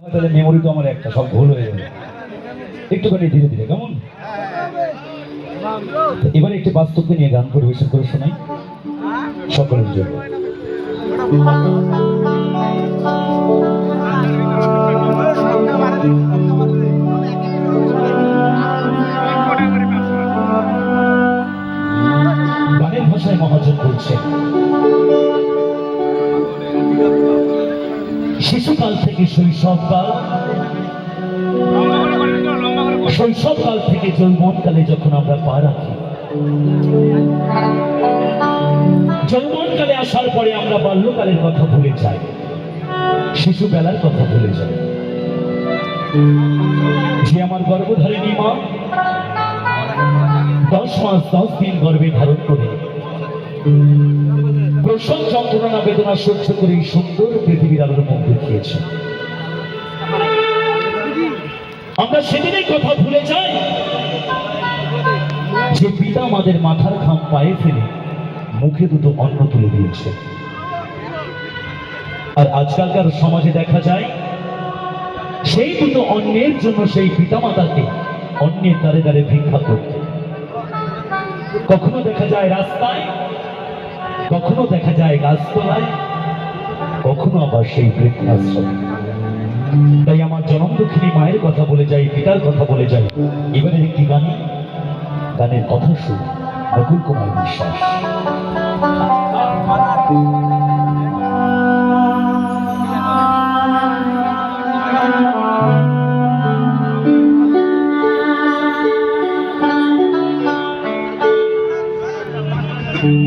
তাহলে মেমোরি তো আমার একটা, সব ভুল হয়ে যাবে একটুখানি ধীরে ধীরে, কেমন? এবারে একটি বাস্তবকে নিয়ে গান পরিবেশন করে শোনাই সকলের জন্য। গানের ভাষায় মহাজন বলছে, শিশুকাল থেকে শৈশবকাল, শৈশবকাল থেকে যৌবনকালে যখন আমরা পা রাখি, যৌবনকালে আসার পরে আমরা বাল্যকালের কথা ভুলে যাই, শিশুবেলার কথা ভুলে যাই। যে আমার গর্ভধারিণী মা 10 মাস 10 দিন গর্ভে ধারণ করে প্রসব যন্ত্রণা বেদনা সহ্য করে সুন্দর পৃথিবীর আলোর মুখ দেখিয়েছে, আমরা সেদিনের কথা ভুলে যাই যে পিতা আমাদের মাথার ঘাম পায়ে ফেলে মুখে দুটো অন্ন তুলে দিয়েছে। আর আজকালকার সমাজে দেখা যায় সেই দুটো অন্নের জন্য সেই পিতা মাতাকে অন্যের দ্বারে দ্বারে ভিক্ষা করতে, কখনো দেখা যায় রাস্তায়, কখনো দেখা যায় গাছতলায়, কখনো আবার সেই বৃদ্ধাশ্রমে। তাই আমার জনম দুঃখিনী মায়ের কথা বলে যাই, পিতার কথা বলে যাই। এবারে একটি গানে, গানের কথা শুনে নকুল কুমার বিশ্বাস।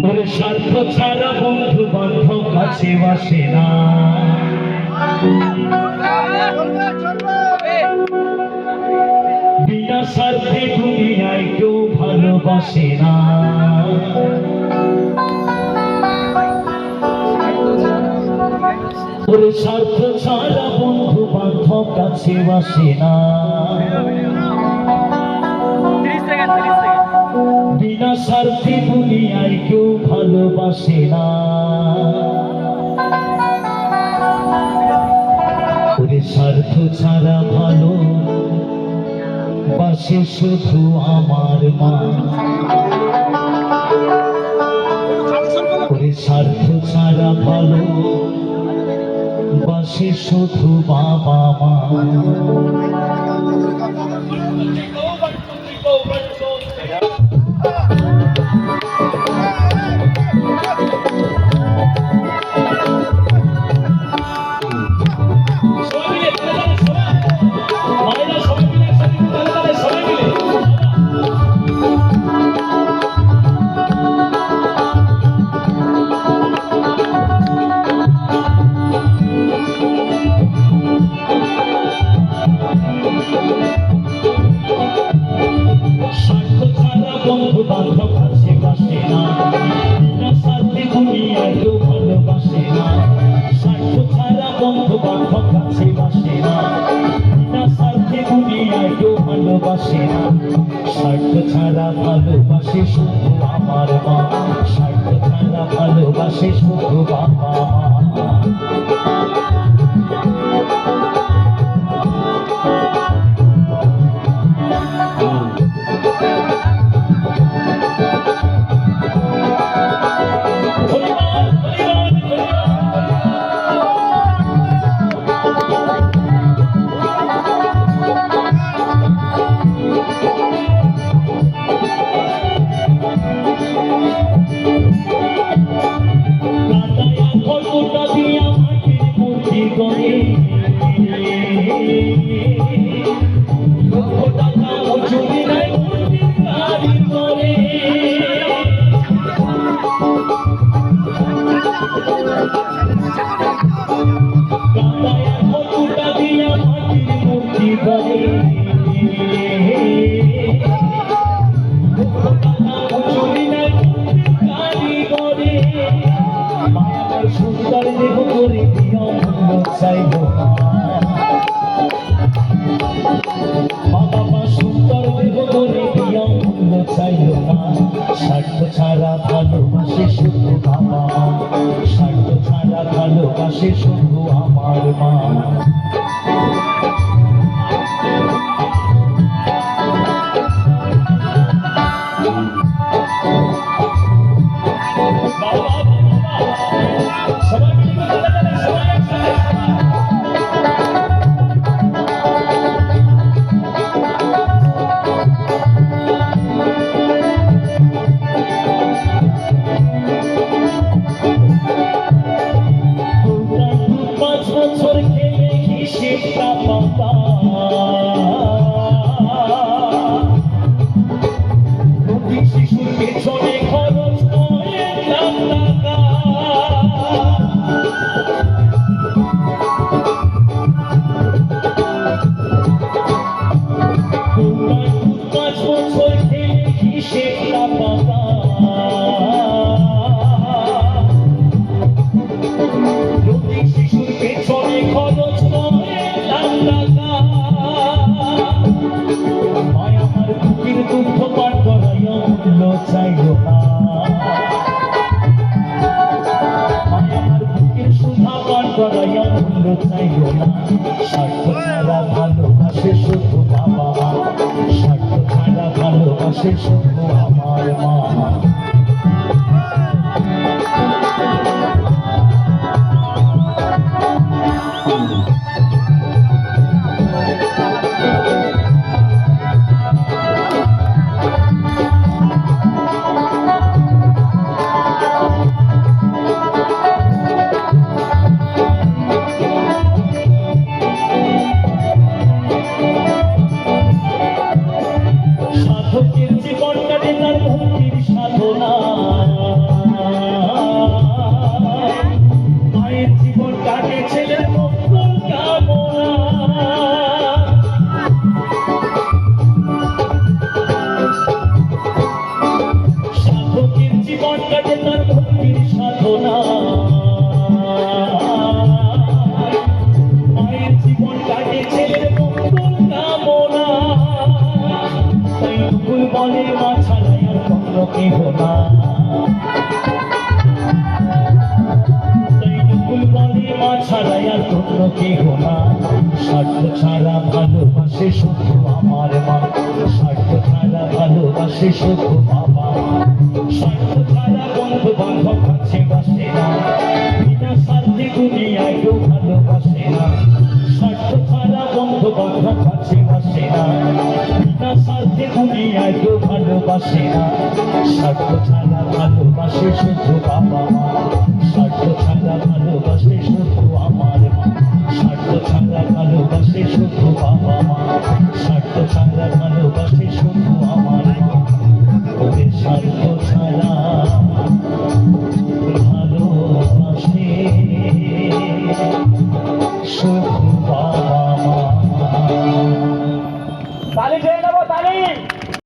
ওরে স্বার্থ ছাড়া বন্ধু বান্ধব কাছে বাসে না, বিনা স্বার্থে দুনিয়ায় কেউ ভালোবাসে না। ওরে স্বার্থ ছাড়া বন্ধু বান্ধব কাছে বাসে না, বিনা স্বার্থে দুনিয়ায় কেউ ভালোবাসে না। ওরে স্বার্থ ছাড়া ভালো বাসে শুধু আমার মা, ওরে স্বার্থ ছাড়া ভালো বাসে শুধু বাবা মা। বন্ধু বান্ধব কাছে বাসে না, বিনা স্বার্থে দুনিয়ায় কেউ ভালোবাসে না। স্বার্থ ছাড়া বন্ধু বান্ধব কাছে বাসে না, বিনা স্বার্থে দুনিয়ায় কেউ ভালোবাসে না। স্বার্থ ছাড়া ভালোবাসে শুধু আমার মা, স্বার্থ ছাড়া ভালোবাসে শুধু বাবা মা। সুন্দর দেহ করে চাইব বাবা, সুন্দর দেহ করে চাইল না। স্বার্থ ছাড়া ভালোবাসে শুধু বাবা মা, স্বার্থ ছাড়া ভালোবাসে শুধু আমার মা। একটা পাতা প্রতি শিশুর পেছনে খরচ কয়েক লাখ টাকা। পাঁচ বছর খেলে হিসেবটা পাতা প্রতি শিশুর পেছনে খরচ কয়েক লাখ টাকা। মায় আমার বুকের দুঃখ পার করাই অমূল্য চাইল না, মায় আমার বুকের সুধা পার করাই অমূল্য চাইল না। স্বার্থ ছাড়া ভালোবাসে শুধু বাবা, স্বার্থ ছাড়া ভালোবাসে শুধু আমার মা। সাধকের জীবনটাকে তার মুক্তির সাধনা, মায়ের জীবনটাকে ছেলের মঙ্গল কামনা। সাধকের জীবনটাকে তার মুক্তির সাধনা, মায়ের জীবনটাকে ছেলের মঙ্গল কামনা। তাই নকুল বলে মা ছাড়াই আর অন্য কেহ না, তাই নকুল বলে মা ছাড়াই আর অন্য কেহ না। স্বার্থ ছাড়া ভালোবাসে শুধু আমার মা, স্বার্থ ছাড়া ভালোবাসে শুধু বাবা। স্বার্থ ছাড়া বন্ধু বান্ধব কাছে বাসে না, বিনা স্বার্থে দুনিয়ায় কেউ ভালোবাসে না। স্বার্থ ছাড়া বন্ধু বান্ধব কাছে বাসে না, বিনা স্বার্থে দুনিয়ায় কেউ ভালোবাসে না। স্বার্থ ছাড়া ভালোবাসে শুধু বাবা মা, স্বার্থ ছাড়া ভালোবাসে শুধু আমার মা। স্বার্থ ছাড়া ভালোবাসে শুধু বাবা মা, স্বার্থ ছাড়া ভালোবাসে শুধু আমার মা। ওদের স্বার্থ ছাড়া ভালোবাসে শুধু বাবা মা। তালি খেয়ে নেবো, তালি।